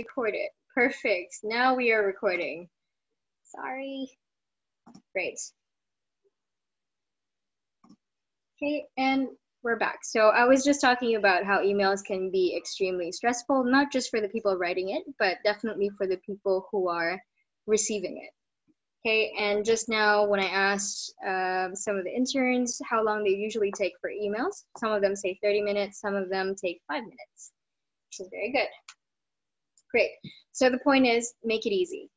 Recorded. Perfect. Now we are recording. Sorry. Great. Okay, and we're back. So I was just talking about how emails can be extremely stressful, not just for the people writing it, but definitely for the people who are receiving it. Okay, and just now when I asked some of the interns how long they usually take for emails, some of them say 30 minutes, some of them take 5 minutes, which is very good. Great. So the point is, make it easy.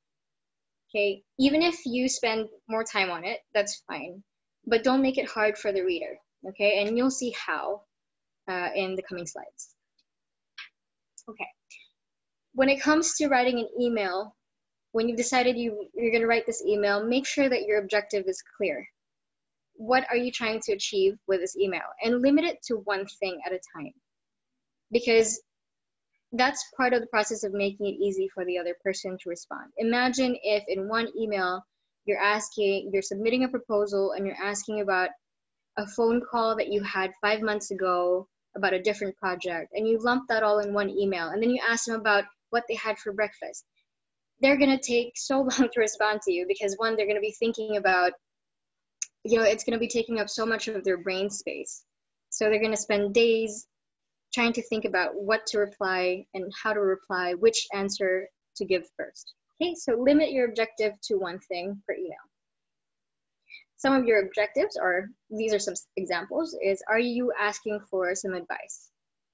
Okay, even if you spend more time on it, that's fine, but don't make it hard for the reader. Okay, and you'll see how in the coming slides. Okay, when it comes to writing an email, when you've decided you're going to write this email, make sure that your objective is clear. What are you trying to achieve with this email? And limit it to one thing at a time, because that's part of the process of making it easy for the other person to respond. Imagine if in one email you're submitting a proposal and you're asking about a phone call that you had 5 months ago about a different project, and you lump that all in one email, and then you ask them about what they had for breakfast. They're going to take so long to respond to you because, one, they're going to be thinking about, it's going to be taking up so much of their brain space. So they're going to spend days trying to think about what to reply and how to reply, which answer to give first. Okay, so limit your objective to one thing per email. Some of your objectives are, these are some examples, is are you asking for some advice?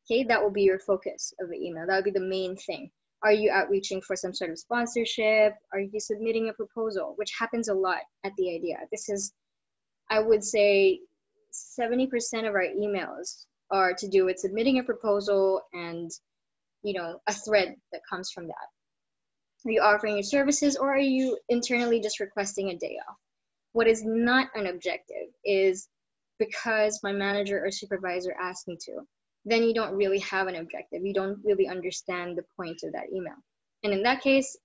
Okay, that will be your focus of the email. That would be the main thing. Are you outreaching for some sort of sponsorship? Are you submitting a proposal, which happens a lot at the idea. This is, I would say, 70% of our emails are to do with submitting a proposal and, a thread that comes from that. Are you offering your services, or are you internally just requesting a day off? What is not an objective is because my manager or supervisor asked me to. Then you don't really have an objective. You don't really understand the point of that email. And in that case,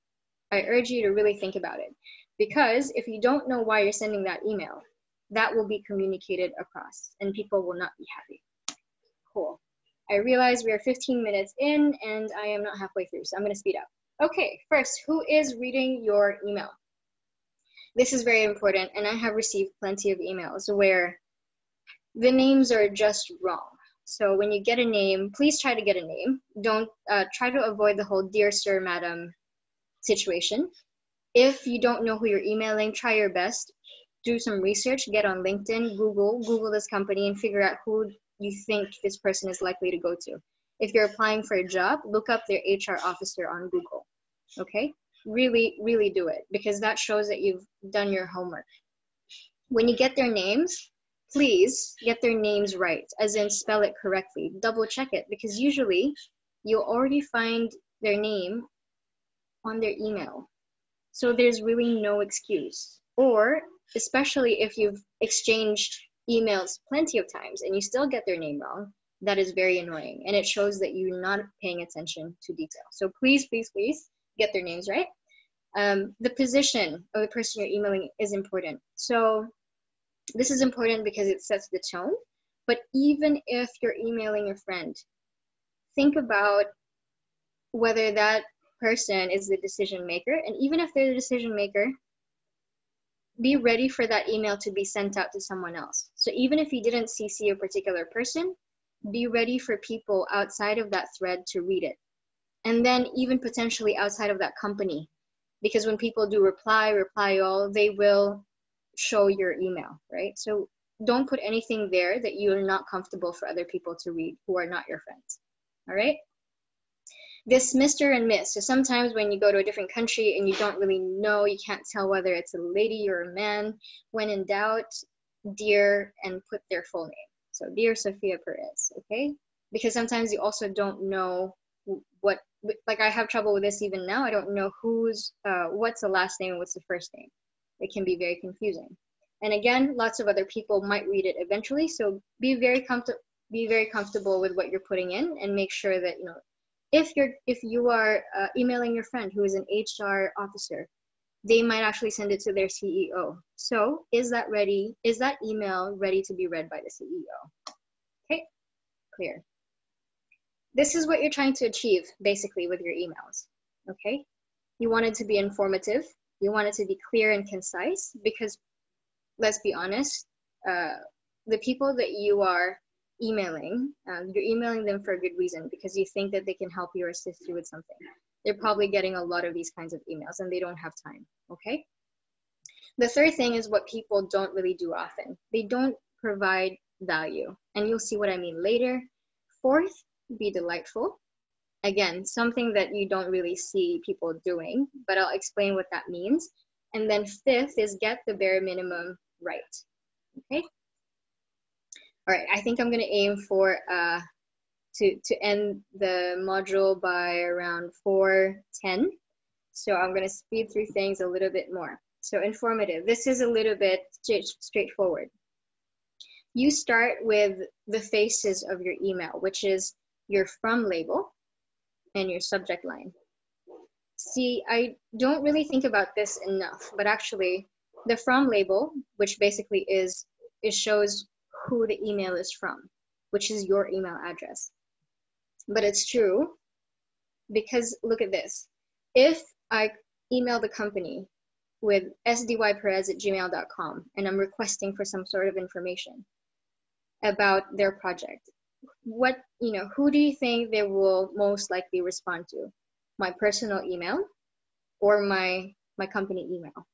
I urge you to really think about it. Because if you don't know why you're sending that email, that will be communicated across and people will not be happy. Cool. I realize we are 15 minutes in and I am not halfway through, so I'm going to speed up. Okay, first, who is reading your email? This is very important, and I have received plenty of emails where the names are just wrong. So when you get a name, please try to get a name. Don't try to avoid the whole dear sir, madam situation. If you don't know who you're emailing, try your best. Do some research, get on LinkedIn, Google this company and figure out who you think this person is likely to go to. If you're applying for a job, look up their HR officer on Google, okay? Really, really do it, because that shows that you've done your homework. When you get their names, please get their names right, as in spell it correctly. Double check it, because usually you'll already find their name on their email. So there's really no excuse. Or, especially if you've exchanged emails plenty of times and you still get their name wrong, that is very annoying. And it shows that you're not paying attention to detail. So please, please, please get their names right. The position of the person you're emailing is important. So this is important because it sets the tone. But even if you're emailing your friend, think about whether that person is the decision maker. And even if they're the decision maker, be ready for that email to be sent out to someone else. So even if you didn't CC a particular person, be ready for people outside of that thread to read it. And then even potentially outside of that company, because when people do reply all, they will show your email, right? So don't put anything there that you're not comfortable for other people to read who are not your friends, all right? This Mr. and Miss. So sometimes when you go to a different country and you don't really know, you can't tell whether it's a lady or a man. When in doubt, dear, and put their full name. So dear Sophia Perez, okay? Because sometimes you also don't know what, like I have trouble with this even now. I don't know what's the last name and what's the first name. It can be very confusing. And again, lots of other people might read it eventually. So be very comfortable with what you're putting in and make sure that, if you are emailing your friend who is an HR officer, they might actually send it to their CEO. So is that email ready to be read by the CEO? Okay, clear. This is what you're trying to achieve basically with your emails. okay? You want it to be informative. You want it to be clear and concise because, let's be honest, the people that you are emailing, you're emailing them for a good reason because you think that they can help you or assist you with something. They're probably getting a lot of these kinds of emails and they don't have time, okay? The third thing is what people don't really do often. They don't provide value, and you'll see what I mean later. Fourth, be delightful. Again, something that you don't really see people doing, but I'll explain what that means. And then fifth is get the bare minimum right, okay? All right, I think I'm gonna aim for to end the module by around 4:10. So I'm gonna speed through things a little bit more. So informative, this is a little bit straightforward. You start with the faces of your email, which is your from label and your subject line. See, I don't really think about this enough, but actually the from label, which basically is, it shows who the email is from, which is your email address. But it's true because look at this. If I email the company with sdyperez@gmail.com and I'm requesting for some sort of information about their project, what, who do you think they will most likely respond to? My personal email or my company email,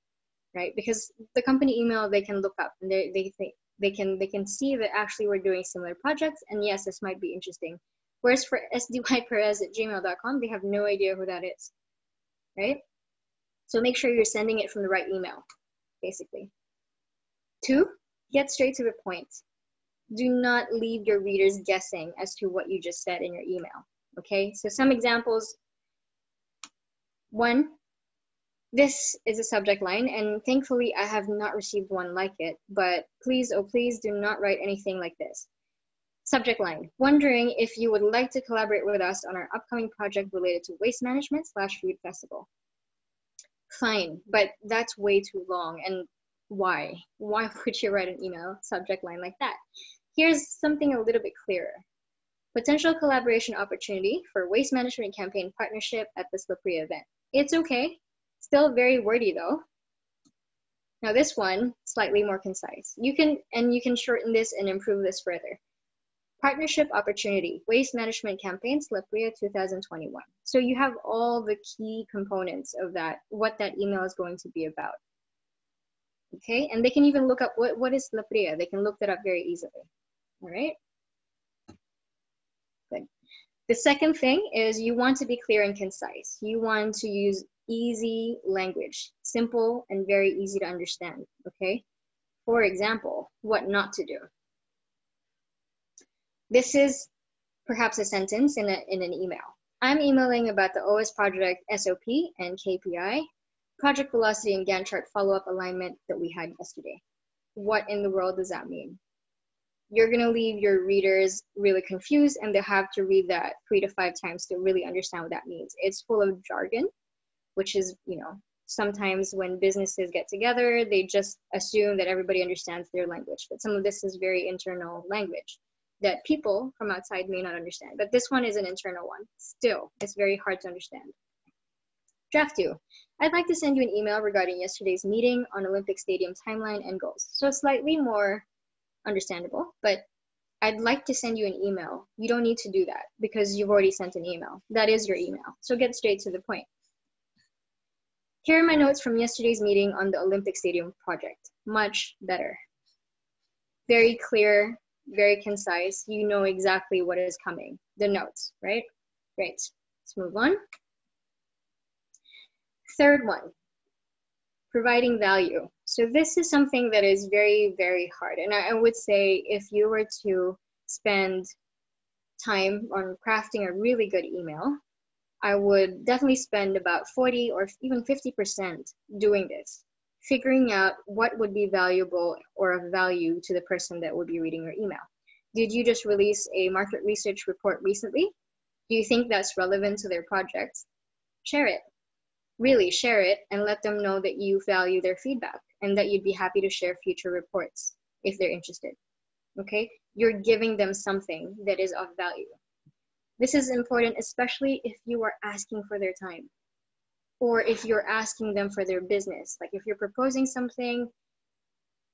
right? Because the company email they can look up and they think they can see that actually we're doing similar projects and yes, this might be interesting. Whereas for sdyperez@gmail.com, they have no idea who that is, right? So make sure you're sending it from the right email, basically. 2, get straight to the point. Do not leave your readers guessing as to what you just said in your email, okay? So some examples. 1, this is a subject line, and thankfully I have not received one like it, but please, oh please, do not write anything like this. Subject line, wondering if you would like to collaborate with us on our upcoming project related to waste management / food festival. Fine, but that's way too long, and why? Why would you write an email subject line like that? Here's something a little bit clearer. Potential collaboration opportunity for waste management campaign partnership at the Slaprea event. It's okay, still very wordy though. Now this one, slightly more concise. You can shorten this and improve this further. Partnership opportunity, waste management campaign, Slaprea 2021. So you have all the key components of that, what that email is going to be about. Okay, and they can even look up what is Slaprea. They can look that up very easily. All right, good. The second thing is you want to be clear and concise. You want to use easy language, simple and very easy to understand, okay? For example, what not to do. This is perhaps a sentence in an email. I'm emailing about the OS project SOP and KPI, project velocity and Gantt chart follow-up alignment that we had yesterday. What in the world does that mean? You're gonna leave your readers really confused and they'll have to read that 3 to 5 times to really understand what that means. It's full of jargon, which is, sometimes when businesses get together, they just assume that everybody understands their language, but some of this is very internal language that people from outside may not understand. But this one is an internal one. Still, it's very hard to understand. Draft 2. I'd like to send you an email regarding yesterday's meeting on Olympic Stadium timeline and goals. So slightly more understandable, but I'd like to send you an email. You don't need to do that because you've already sent an email. That is your email. So get straight to the point. Here are my notes from yesterday's meeting on the Olympic Stadium project. Much better. Very clear, very concise. You know exactly what is coming. The notes, right? Great. Let's move on. Third one, providing value. So this is something that is very, very hard. And I would say if you were to spend time on crafting a really good email, I would definitely spend about 40 or even 50% doing this, figuring out what would be valuable or of value to the person that would be reading your email. Did you just release a market research report recently? Do you think that's relevant to their project? Share it. Really share it and let them know that you value their feedback and that you'd be happy to share future reports if they're interested. Okay? You're giving them something that is of value. This is important, especially if you are asking for their time. or if you're asking them for their business. Like if you're proposing something,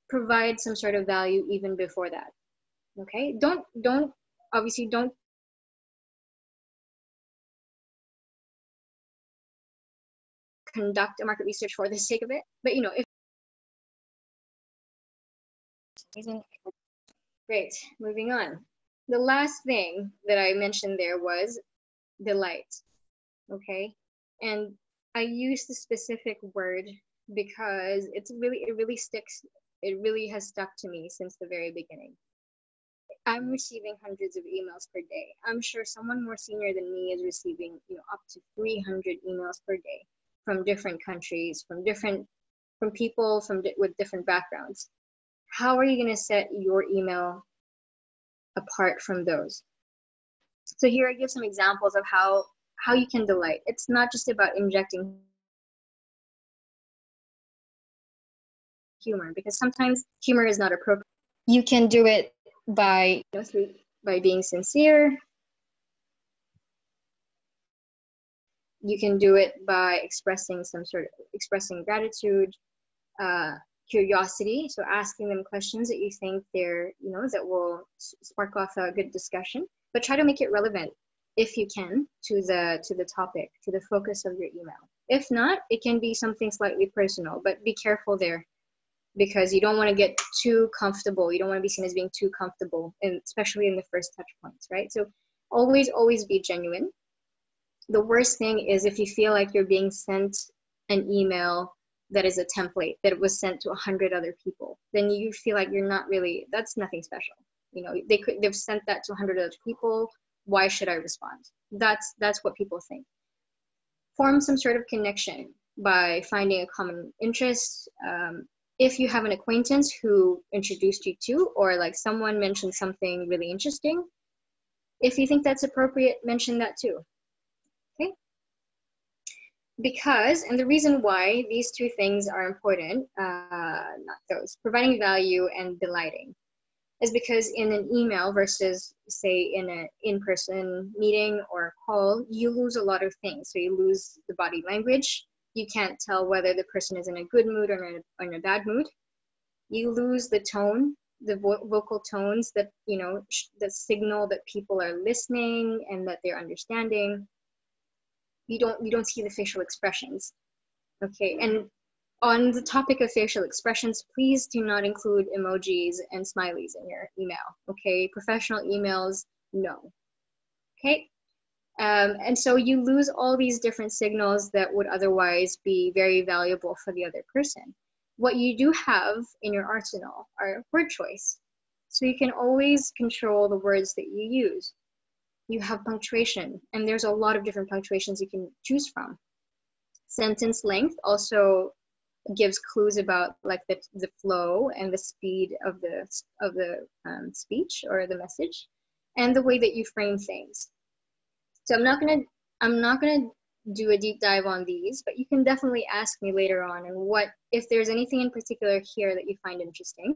provide some sort of value even before that. Okay, don't obviously don't conduct a market research for the sake of it, but you know, if great, moving on. The last thing that I mentioned there was delight. Okay, and I use the specific word because it really sticks, it really has stuck to me since the very beginning. I'm receiving hundreds of emails per day. I'm sure someone more senior than me is receiving, you know, up to 300 emails per day from different countries, from people with different backgrounds. How are you going to set your email apart from those? So here I give some examples of how you can delight. It's not just about injecting humor, because sometimes humor is not appropriate. You can do it by, you know, by being sincere. You can do it by expressing expressing gratitude, curiosity. So asking them questions that you think that will spark off a good discussion, but try to make it relevant if you can to the topic, to the focus of your email. If not, it can be something slightly personal, but be careful there, because you don't want to get too comfortable. You don't want to be seen as being too comfortable, and especially in the first touch points, right? So always be genuine. The worst thing is if you feel like you're being sent an email that is a template that was sent to 100 other people, then you feel like you're not really, that's nothing special. You know, they've sent that to 100 other people. Why should I respond? That's what people think. Form some sort of connection by finding a common interest. If you have an acquaintance who introduced you to, or like someone mentioned something really interesting, if you think that's appropriate, mention that too. Okay? Because, and the reason why these two things are important, not those, providing value and delighting, is because in an email versus, say, in an in-person meeting or a call, you lose a lot of things. So you lose the body language. You can't tell whether the person is in a good mood or in a bad mood. You lose the tone, the vocal tones that, you know, that signal that people are listening and that they're understanding. You don't see the facial expressions. Okay, and on the topic of facial expressions, please do not include emojis and smileys in your email. Okay, professional emails, no. Okay, and so you lose all these different signals that would otherwise be very valuable for the other person. What you do have in your arsenal are word choice. So you can always control the words that you use. You have punctuation, and there's a lot of different punctuations you can choose from. Sentence length also gives clues about like the flow and the speed of the speech or the message, and the way that you frame things. So I'm not gonna do a deep dive on these, but you can definitely ask me later on, and if there's anything in particular here that you find interesting.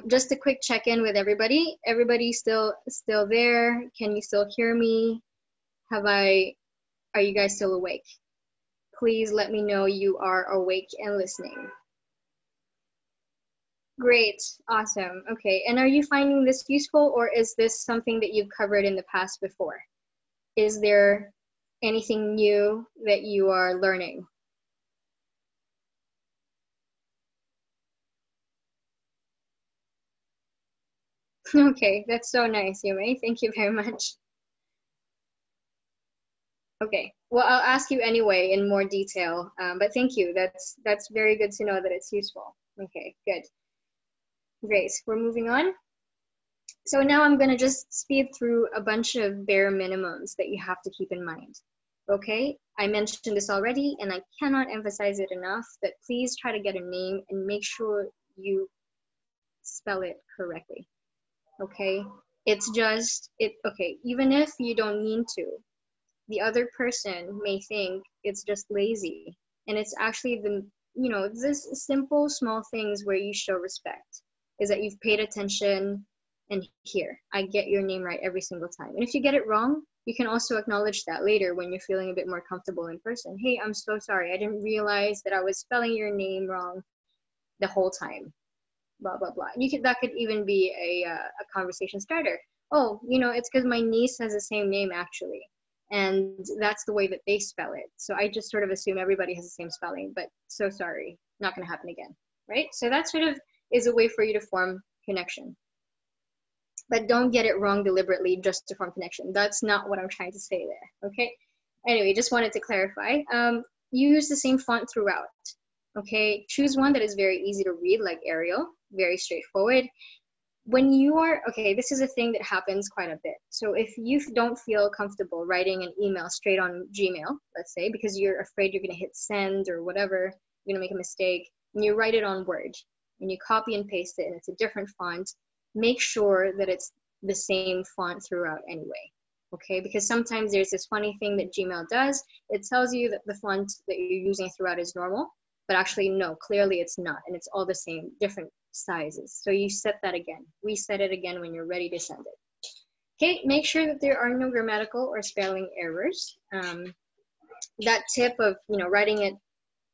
Just a quick check-in with everybody. Everybody still there? Can you still hear me? Are you guys still awake? Please let me know you are awake and listening. Great, awesome. Okay, and are you finding this useful, or is this something that you've covered in the past before? Is there anything new that you are learning? Okay, that's so nice, Yume. Thank you very much. Okay, well, I'll ask you anyway in more detail, but thank you. That's very good to know that it's useful. Okay, good. Great, we're moving on. So now I'm gonna just speed through a bunch of bare minimums that you have to keep in mind. Okay, I mentioned this already, and I cannot emphasize it enough, that please try to get a name and make sure you spell it correctly. Okay, okay, even if you don't mean to, the other person may think it's just lazy, and it's actually this simple small things where you show respect, is that you've paid attention, and here, I get your name right every single time. And if you get it wrong, You can also acknowledge that later when you're feeling a bit more comfortable in person. Hey, I'm so sorry. I didn't realize that I was spelling your name wrong the whole time. Blah blah blah. That could even be a conversation starter. Oh, it's because my niece has the same name actually, and that's the way that they spell it. So I just sort of assume everybody has the same spelling, but so sorry, not going to happen again, right? So that sort of is a way for you to form connection. But don't get it wrong deliberately just to form connection. That's not what I'm trying to say there, okay? Anyway, just wanted to clarify. Use the same font throughout, okay? Choose one that is very easy to read, like Arial, very straightforward. When you are, okay, this is a thing that happens quite a bit. So if you don't feel comfortable writing an email straight on Gmail, let's say, because you're afraid you're gonna hit send or whatever, you're gonna make a mistake, and you write it on Word, and you copy and paste it, and it's a different font, make sure that it's the same font throughout anyway, okay? Because sometimes there's this funny thing that Gmail does. It tells you that the font that you're using throughout is normal, but actually no, clearly it's not, and it's all the same, different sizes. So you set that again, reset it again when you're ready to send it. Okay, make sure that there are no grammatical or spelling errors. That tip of, writing it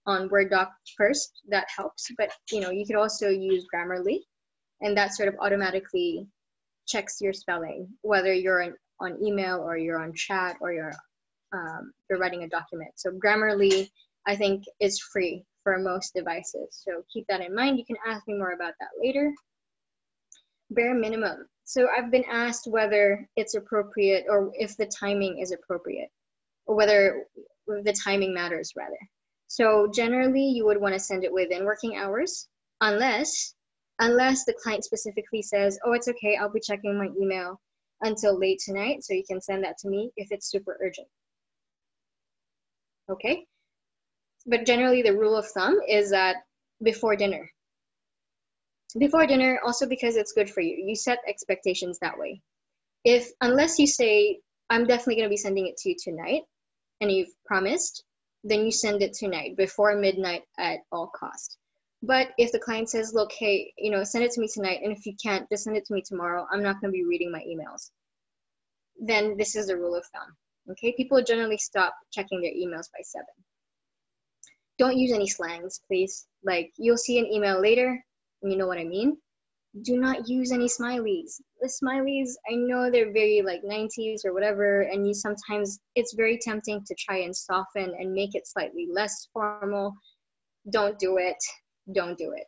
on Word doc first, that helps, but you could also use Grammarly, and that sort of automatically checks your spelling, whether you're on email or you're on chat or you're writing a document. So Grammarly, I think, is free for most devices. So keep that in mind. You can ask me more about that later. Bare minimum. So I've been asked whether it's appropriate or if the timing is appropriate, or whether the timing matters rather. So generally you would want to send it within working hours, unless the client specifically says, oh, it's okay, I'll be checking my email until late tonight, so you can send that to me if it's super urgent. Okay? But generally the rule of thumb is that before dinner. Before dinner, also because it's good for you. You set expectations that way. Unless you say, I'm definitely going to be sending it to you tonight, and you've promised, then you send it tonight, before midnight at all cost. But if the client says, look, hey, send it to me tonight, and if you can't, just send it to me tomorrow, I'm not going to be reading my emails, then this is the rule of thumb. Okay, people generally stop checking their emails by 7. Don't use any slangs, please. Like, you'll see an email later, and you know what I mean. Do not use any smileys. The smileys, I know they're very like 90s or whatever, and sometimes it's very tempting to try and soften and make it slightly less formal. Don't do it. Don't do it.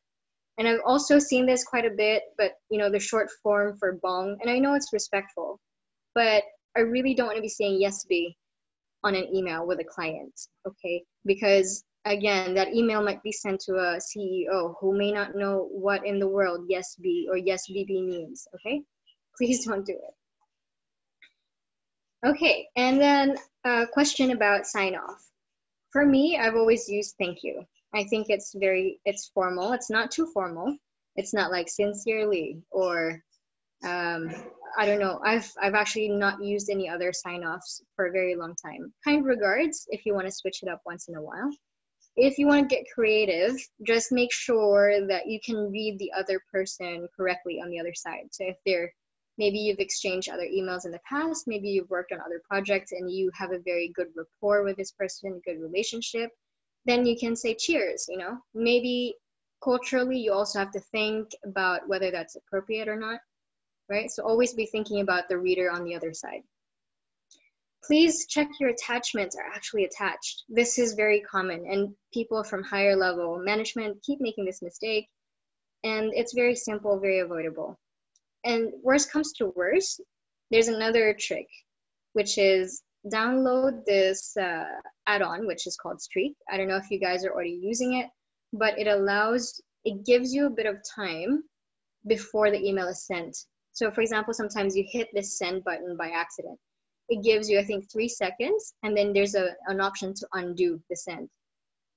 And I've also seen this quite a bit, but the short form for bong, and I know it's respectful, but I really don't want to be saying yes be on an email with a client, okay? Because again, that email might be sent to a CEO who may not know what in the world yes be or yes BB means, okay? Please don't do it. Okay, and then a question about sign off. For me, I've always used thank you. I think it's formal. It's not too formal. It's not like sincerely or I don't know. I've actually not used any other sign-offs for a very long time. Kind regards, if you want to switch it up once in a while. If you want to get creative, just make sure that you can read the other person correctly on the other side. So if maybe you've exchanged other emails in the past, maybe you've worked on other projects and you have a very good rapport with this person, good relationship, then you can say cheers, Maybe culturally you also have to think about whether that's appropriate or not, right? So always be thinking about the reader on the other side. Please check your attachments are actually attached. This is very common, and people from higher level management keep making this mistake, and it's very simple, very avoidable. And worst comes to worst, there's another trick, which is download this add-on, which is called Streak. I don't know if you guys are already using it, but it gives you a bit of time before the email is sent. So for example, sometimes you hit this send button by accident. It gives you, I think, 3 seconds, and then there's an option to undo the send,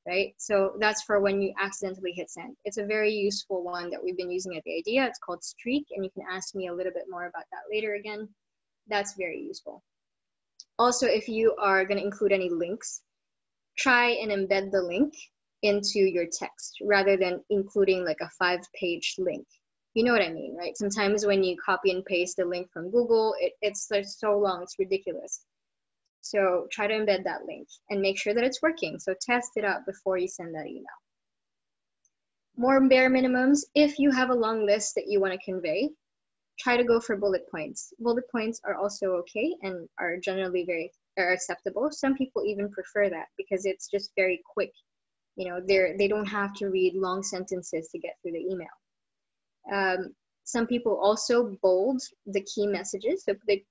right? So that's for when you accidentally hit send. It's a very useful one that we've been using at the Idea. It's called Streak, and you can ask me a little bit more about that later again. That's very useful. Also, if you are going to include any links, try and embed the link into your text rather than including like a 5-page link. You know what I mean, right? Sometimes when you copy and paste the link from Google, it's like so long, it's ridiculous. So try to embed that link and make sure that it's working. So test it out before you send that email. More bare minimums, if you have a long list that you want to convey, try to go for bullet points. Bullet points are also okay and are generally are acceptable. Some people even prefer that because it's just very quick. You know, they don't have to read long sentences to get through the email. Some people also bold the key messages, so they,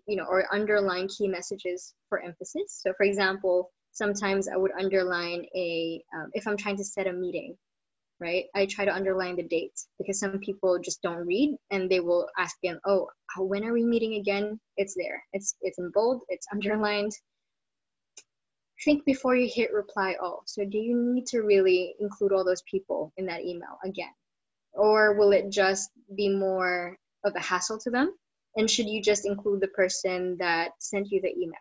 you know, or underline key messages for emphasis. So for example, sometimes I would underline if I'm trying to set a meeting, right? I try to underline the dates because some people just don't read and they will ask again, oh, when are we meeting again? It's there. It's in bold, it's underlined. Think before you hit reply all. So do you need to really include all those people in that email again? Or will it just be more of a hassle to them? And should you just include the person that sent you the email?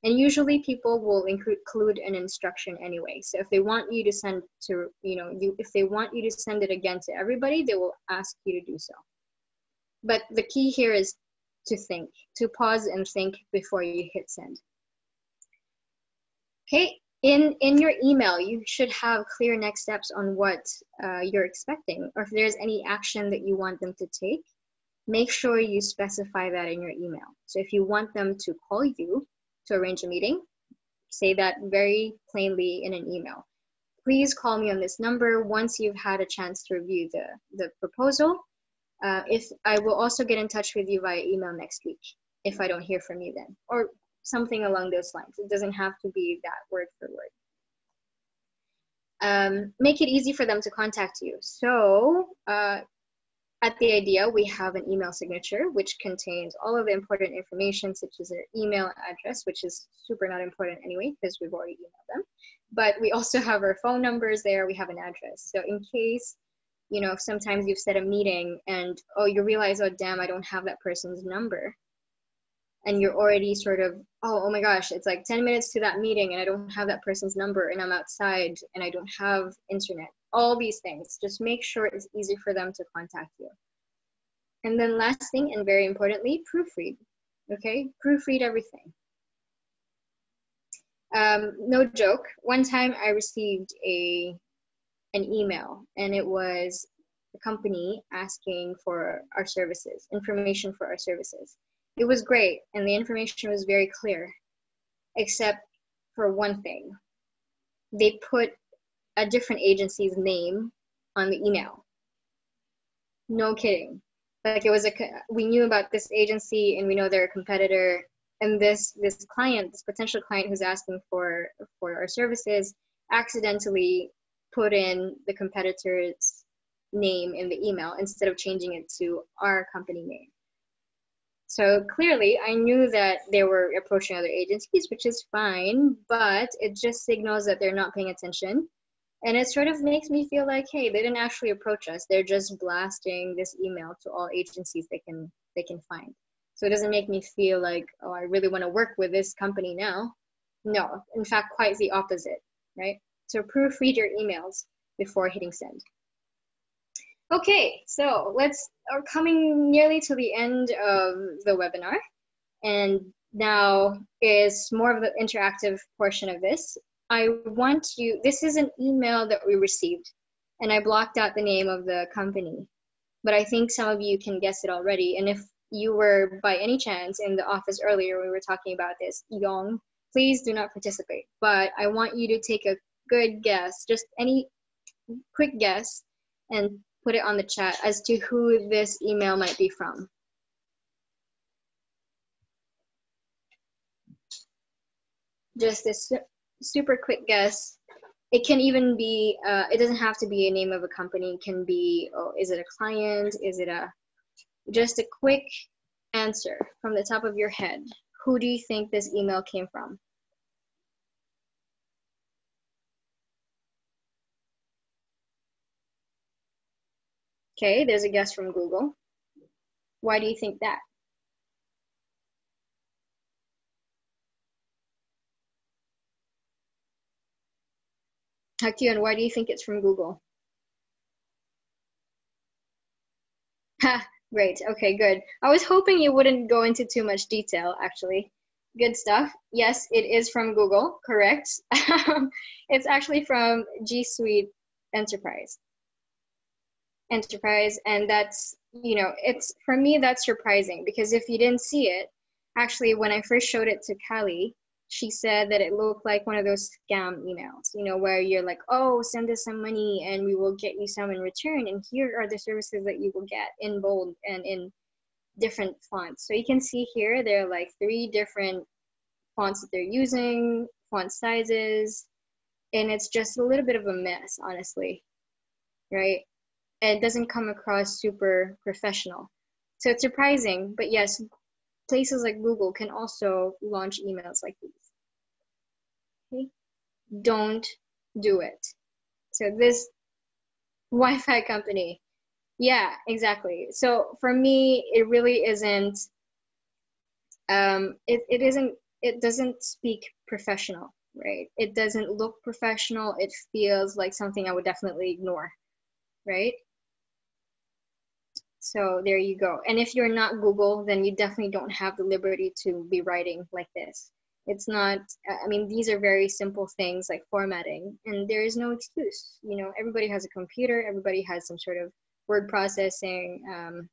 And usually people will include an instruction anyway. So if they want you to send to, if they want you to send it again to everybody, they will ask you to do so. But the key here is to think, to pause and think before you hit send. Okay, in your email, you should have clear next steps on what you're expecting, or if there's any action that you want them to take, make sure you specify that in your email. So if you want them to call you to arrange a meeting, say that very plainly in an email. Please call me on this number once you've had a chance to review the proposal. If I will also get in touch with you via email next week if I don't hear from you then, or something along those lines. It doesn't have to be that word for word. Make it easy for them to contact you. So at the idea, we have an email signature, which contains all of the important information, such as their email address, which is super not important anyway, because we've already emailed them. But we also have our phone numbers there. We have an address. So in case, sometimes you've set a meeting and, oh, you realize, oh, damn, I don't have that person's number. And you're already sort of, oh my gosh, it's like 10 minutes to that meeting and I don't have that person's number and I'm outside and I don't have internet. All these things, just make sure it's easy for them to contact you. And then last thing, and very importantly, proofread, okay? Proofread everything. No joke, one time I received an email and it was a company asking for our services, information for our services. It was great and the information was very clear, except for one thing. They put a different agency's name on the email. No kidding. Like it was we knew about this agency and we know they're a competitor, and this potential client who's asking for our services accidentally put in the competitor's name in the email instead of changing it to our company name. So clearly I knew that they were approaching other agencies, which is fine, but it just signals that they're not paying attention. And it sort of makes me feel like, hey, they didn't actually approach us. They're just blasting this email to all agencies they can find. So it doesn't make me feel like, oh, I really want to work with this company now. No, in fact, quite the opposite, right? So proofread your emails before hitting send. Okay, so we're coming nearly to the end of the webinar. And now is more of the interactive portion of this. This is an email that we received, and I blocked out the name of the company, but I think some of you can guess it already. And if you were by any chance in the office earlier, we were talking about this, Yong, please do not participate. But I want you to take a good guess, just any quick guess, and put it on the chat as to who this email might be from. Just this super quick guess. It can even be, it doesn't have to be a name of a company. It can be, oh, is it a client? Is it just a quick answer from the top of your head. Who do you think this email came from? Okay, there's a guess from Google. Why do you think that? Hakyun, why do you think it's from Google? Ha, great, okay, good. I was hoping you wouldn't go into too much detail, actually. Good stuff. Yes, it is from Google, correct. It's actually from G Suite Enterprise. And that's, it's, for me, that's surprising, because if you didn't see it, actually, when I first showed it to Callie, she said that it looked like one of those scam emails, where you're like, oh, send us some money and we will get you some in return, and here are the services that you will get, in bold and in different fonts. So you can see here, there are like 3 different fonts that they're using, font sizes, and it's just a little bit of a mess, honestly, right? And it doesn't come across super professional. So it's surprising, but yes, places like Google can also launch emails like these. Okay? Don't do it. So this Wi-Fi company, yeah, exactly. So for me, it really isn't, it doesn't speak professional, right? It doesn't look professional. It feels like something I would definitely ignore, right? So there you go. And if you're not Google, then you definitely don't have the liberty to be writing like this. It's not, I mean, these are very simple things like formatting, and there is no excuse. Everybody has a computer, everybody has some sort of word processing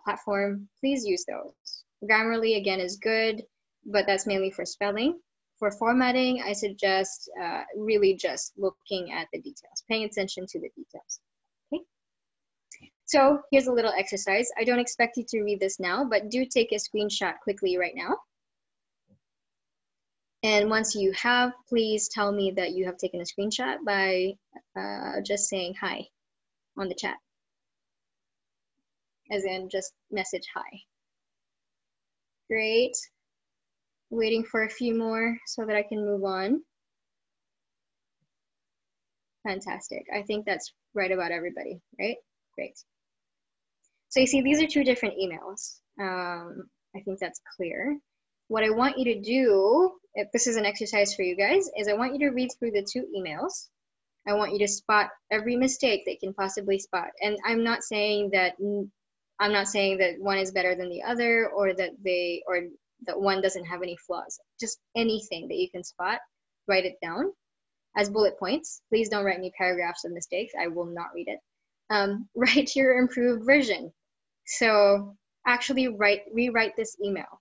platform. Please use those. Grammarly, again, is good, but that's mainly for spelling. For formatting, I suggest really just looking at the details, paying attention to the details. Okay. So here's a little exercise. I don't expect you to read this now, but do take a screenshot quickly right now. And once you have, please tell me that you have taken a screenshot by just saying hi on the chat. As in just message hi. Great. Waiting for a few more so that I can move on. Fantastic. I think that's right about everybody, right? Great. So you see, these are 2 different emails. I think that's clear. What I want you to do, if this is an exercise for you guys, is I want you to read through the 2 emails. I want you to spot every mistake that you can possibly spot. And I'm not saying that one is better than the other, or that one doesn't have any flaws. Just anything that you can spot, write it down as bullet points. Please don't write me paragraphs of mistakes. I will not read it. Write your improved version. So actually rewrite this email,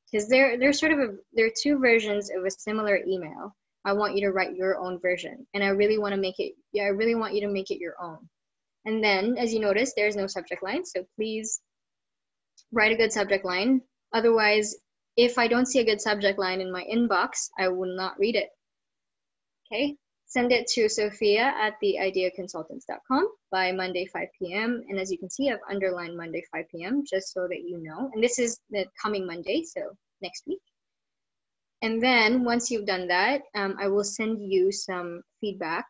because there are 2 versions of a similar email. I want you to write your own version, and I really want you to make it your own. And then, as you notice, there's no subject line, so please write a good subject line. Otherwise, if I don't see a good subject line in my inbox, I will not read it. Okay? Send it to sophia@theideaconsultants.com by Monday, 5 p.m. And as you can see, I've underlined Monday, 5 p.m. just so that you know. And this is the coming Monday, so next week. And then once you've done that, I will send you some feedback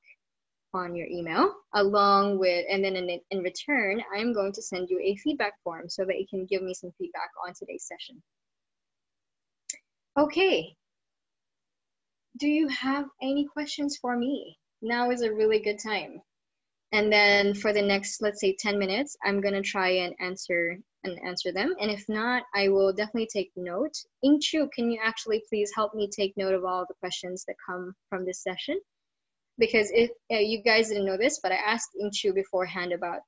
on your email, along with, and then in return, I'm going to send you a feedback form so that you can give me some feedback on today's session. Okay. Do you have any questions for me? Now is a really good time. And then for the next, let's say 10 minutes, I'm gonna try and answer them. And if not, I will definitely take note. Ingchu, can you actually please help me take note of all the questions that come from this session? Because if you guys didn't know this, but I asked Ingchu beforehand about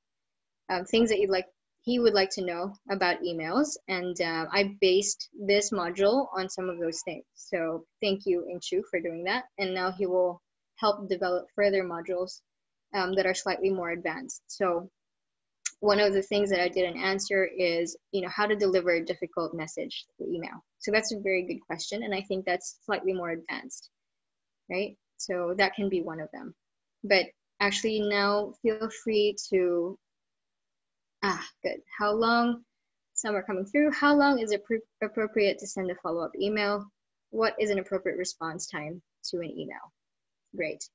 things that he would like to know about emails, and I based this module on some of those things. So thank you, Ingchu, for doing that. And now he will help develop further modules that are slightly more advanced. So one of the things that I didn't answer is, how to deliver a difficult message through email. So that's a very good question, and I think that's slightly more advanced, right? So that can be one of them. But actually now feel free to, good. How long, some are coming through. How long is it appropriate to send a follow-up email? What is an appropriate response time to an email? Great.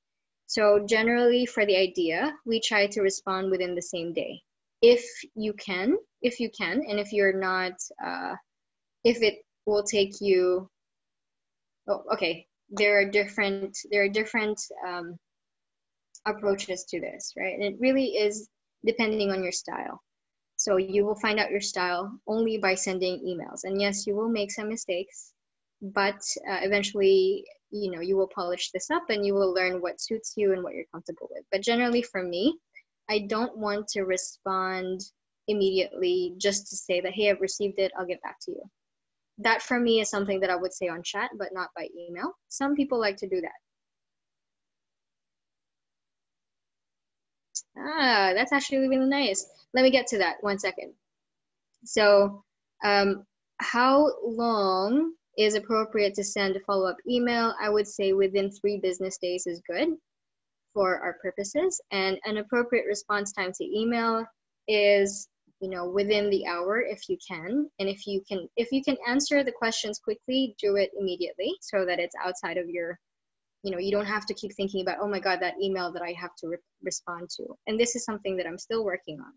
So generally for the idea, we try to respond within the same day. If you can, and if you're not, if it will take you, okay. There are different approaches to this, right? And it really is depending on your style. So you will find out your style only by sending emails. And yes, you will make some mistakes, but eventually, you will polish this up and you will learn what suits you and what you're comfortable with. But generally for me, I don't want to respond immediately just to say that, hey, I've received it, I'll get back to you. That for me is something that I would say on chat, but not by email. Some people like to do that. That's actually really nice. Let me get to that 1 second. So, how long is appropriate to send a follow-up email? I would say within 3 business days is good for our purposes. And an appropriate response time to email is, within the hour if you can. And if you can answer the questions quickly, do it immediately so that it's outside of your, you don't have to keep thinking about, oh my God, that email that I have to respond to. And this is something that I'm still working on.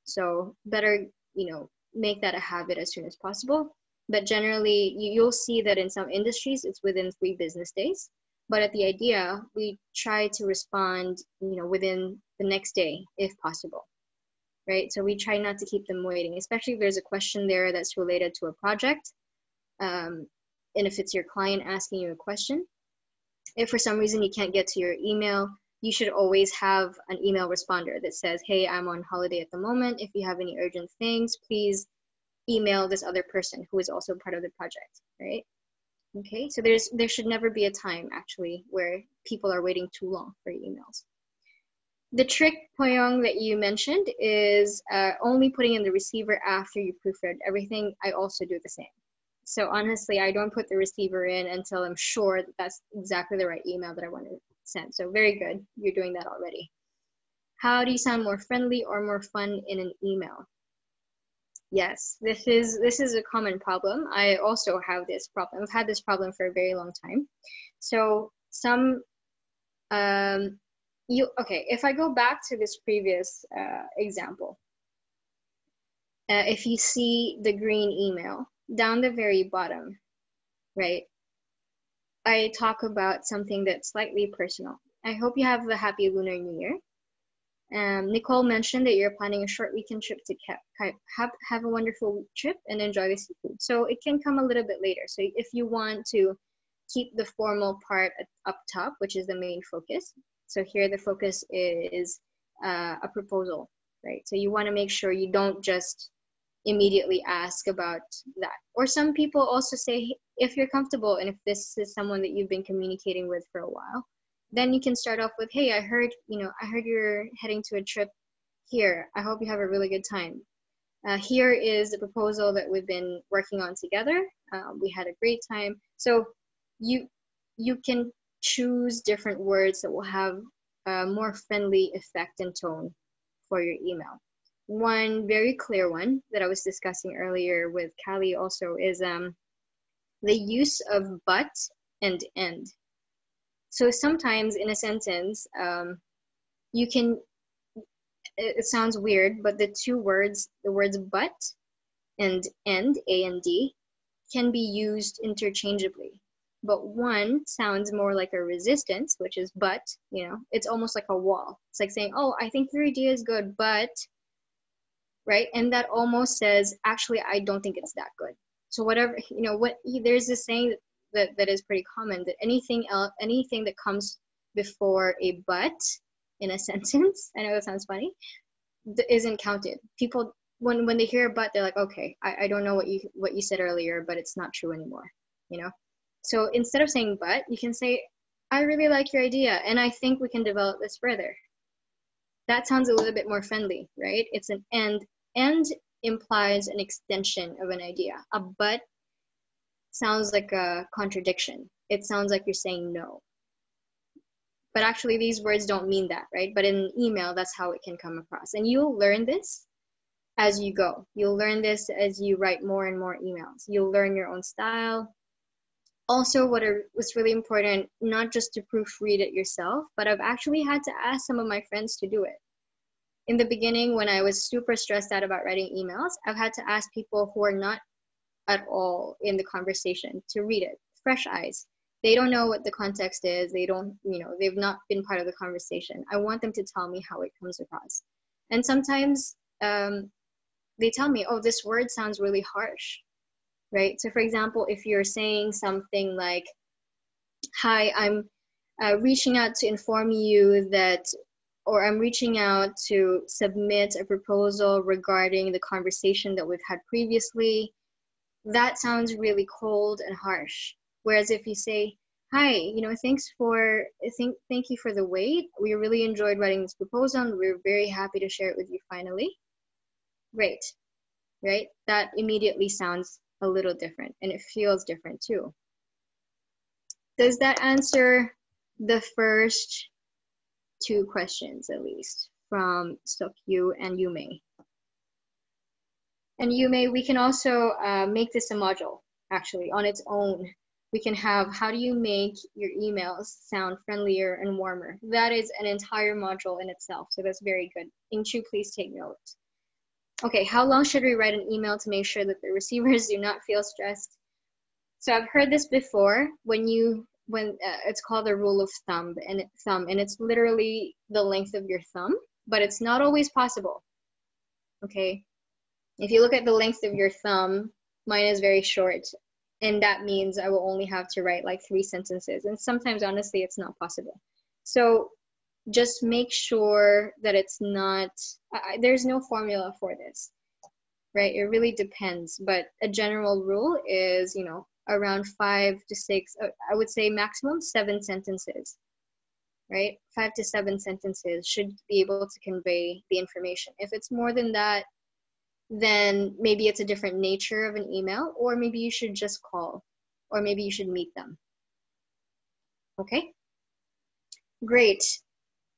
So better, make that a habit as soon as possible. But generally, you'll see that in some industries, it's within 3 business days. But at the idea, we try to respond, within the next day, if possible, right? So we try not to keep them waiting, especially if there's a question there that's related to a project. And if it's your client asking you a question, if for some reason you can't get to your email, you should always have an email responder that says, hey, I'm on holiday at the moment. If you have any urgent things, please email this other person who is also part of the project, right? Okay, so there should never be a time actually where people are waiting too long for emails. The trick, Poyong, that you mentioned is only putting in the receiver after you proofread everything. I also do the same. So honestly, I don't put the receiver in until I'm sure that that's exactly the right email that I want to send. So very good, you're doing that already. How do you sound more friendly or more fun in an email? Yes, this is a common problem. I also have this problem. I've had this problem for a very long time. So if I go back to this previous example, if you see the green email down the very bottom, right? I talk about something that's slightly personal. I hope you have a happy Lunar New Year. Nicole mentioned that you're planning a short weekend trip to have a wonderful trip and enjoy the seafood. So it can come a little bit later. So if you want to keep the formal part up top, which is the main focus. So here the focus is a proposal, right? So you want to make sure you don't just immediately ask about that. Or some people also say, if you're comfortable and if this is someone that you've been communicating with for a while, then you can start off with, hey, I heard you're heading to a trip here. I hope you have a really good time. Here is the proposal that we've been working on together. We had a great time. So you can choose different words that will have a more friendly effect and tone for your email. One very clear one that I was discussing earlier with Callie also is the use of but and end. So sometimes in a sentence, it sounds weird, but the words but and end, A and D, can be used interchangeably. But one sounds more like a resistance, which is but, it's almost like a wall. It's like saying, oh, I think your idea is good, but, right? And that almost says, actually, I don't think it's that good. So whatever, there's this saying that is pretty common, that anything that comes before a but in a sentence, I know that sounds funny, isn't counted. People, when they hear a but, they're like, okay, I don't know what you said earlier, but it's not true anymore, So instead of saying but, you can say, I really like your idea, and I think we can develop this further. That sounds a little bit more friendly, right? It's an end. End implies an extension of an idea. A but sounds like a contradiction. It sounds like you're saying no. But actually, these words don't mean that, right? But in an email, that's how it can come across. And you'll learn this as you go. You'll learn this as you write more and more emails. You'll learn your own style. Also, what's really important, not just to proofread it yourself, but I've actually had to ask some of my friends to do it. In the beginning, when I was super stressed out about writing emails, I've had to ask people who are not at all in the conversation to read it, fresh eyes. They don't know what the context is. They don't, they've not been part of the conversation. I want them to tell me how it comes across. And sometimes the they tell me, oh, this word sounds really harsh, right? So for example, if you're saying something like, hi, I'm reaching out to inform you that, or I'm reaching out to submit a proposal regarding the conversation that we've had previously, that sounds really cold and harsh. Whereas if you say, hi, thank you for the wait. We really enjoyed writing this proposal and we're very happy to share it with you finally. Great, right? That immediately sounds a little different and it feels different too. Does that answer the first two questions, at least, from Sokyu and Yume? And Yume, we can also make this a module, actually, on its own. We can have, how do you make your emails sound friendlier and warmer? That is an entire module in itself, so that's very good. Inchu, please take note. Okay, how long should we write an email to make sure that the receivers do not feel stressed? So I've heard this before, when it's called the rule of thumb, and it's literally the length of your thumb, but it's not always possible, okay? If you look at the length of your thumb, mine is very short, and that means I will only have to write like 3 sentences, and sometimes, honestly, it's not possible. So just make sure that it's not, there's no formula for this, right? It really depends, but a general rule is, around 5 to 6, I would say maximum 7 sentences, right? 5 to 7 sentences should be able to convey the information. If it's more than that, then maybe it's a different nature of an email, or maybe you should just call, or maybe you should meet them. Okay, great.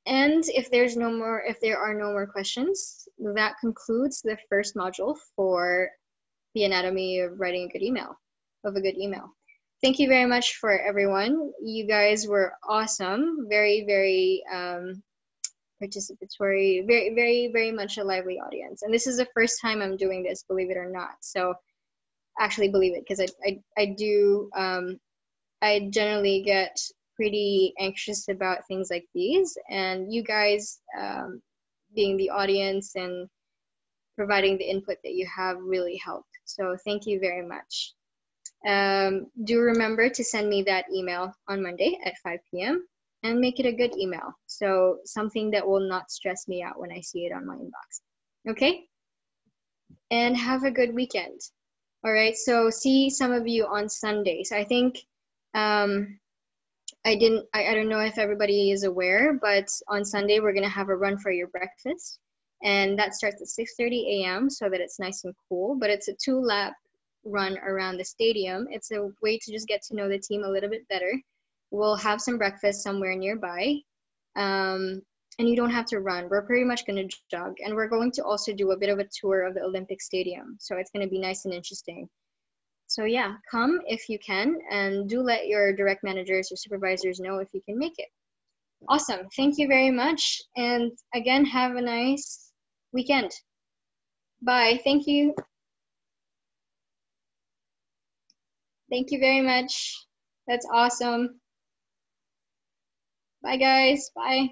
And if there are no more questions, that concludes the first module for the anatomy of writing a good email, Thank you very much for everyone. You guys were awesome. Very, very participatory, very, very, very much a lively audience. And this is the first time I'm doing this, believe it or not. So actually believe it, because I generally get pretty anxious about things like these, and you guys being the audience and providing the input that you have really helped. So thank you very much. Do remember to send me that email on Monday at 5 p.m. and make it a good email. So something that will not stress me out when I see it on my inbox. Okay? And have a good weekend. All right, so see some of you on Sunday. So I think, I don't know if everybody is aware, but on Sunday we're gonna have a run for your breakfast. And that starts at 6:30 a.m. so that it's nice and cool, but it's a 2-lap run around the stadium. It's a way to just get to know the team a little bit better. We'll have some breakfast somewhere nearby, and you don't have to run. We're pretty much going to jog, and we're going to also do a bit of a tour of the Olympic Stadium, so it's going to be nice and interesting. So yeah, come if you can, and do let your direct managers or supervisors know if you can make it. Awesome, thank you very much, and again, have a nice weekend. Bye, thank you. Thank you very much. That's awesome. Bye guys, bye.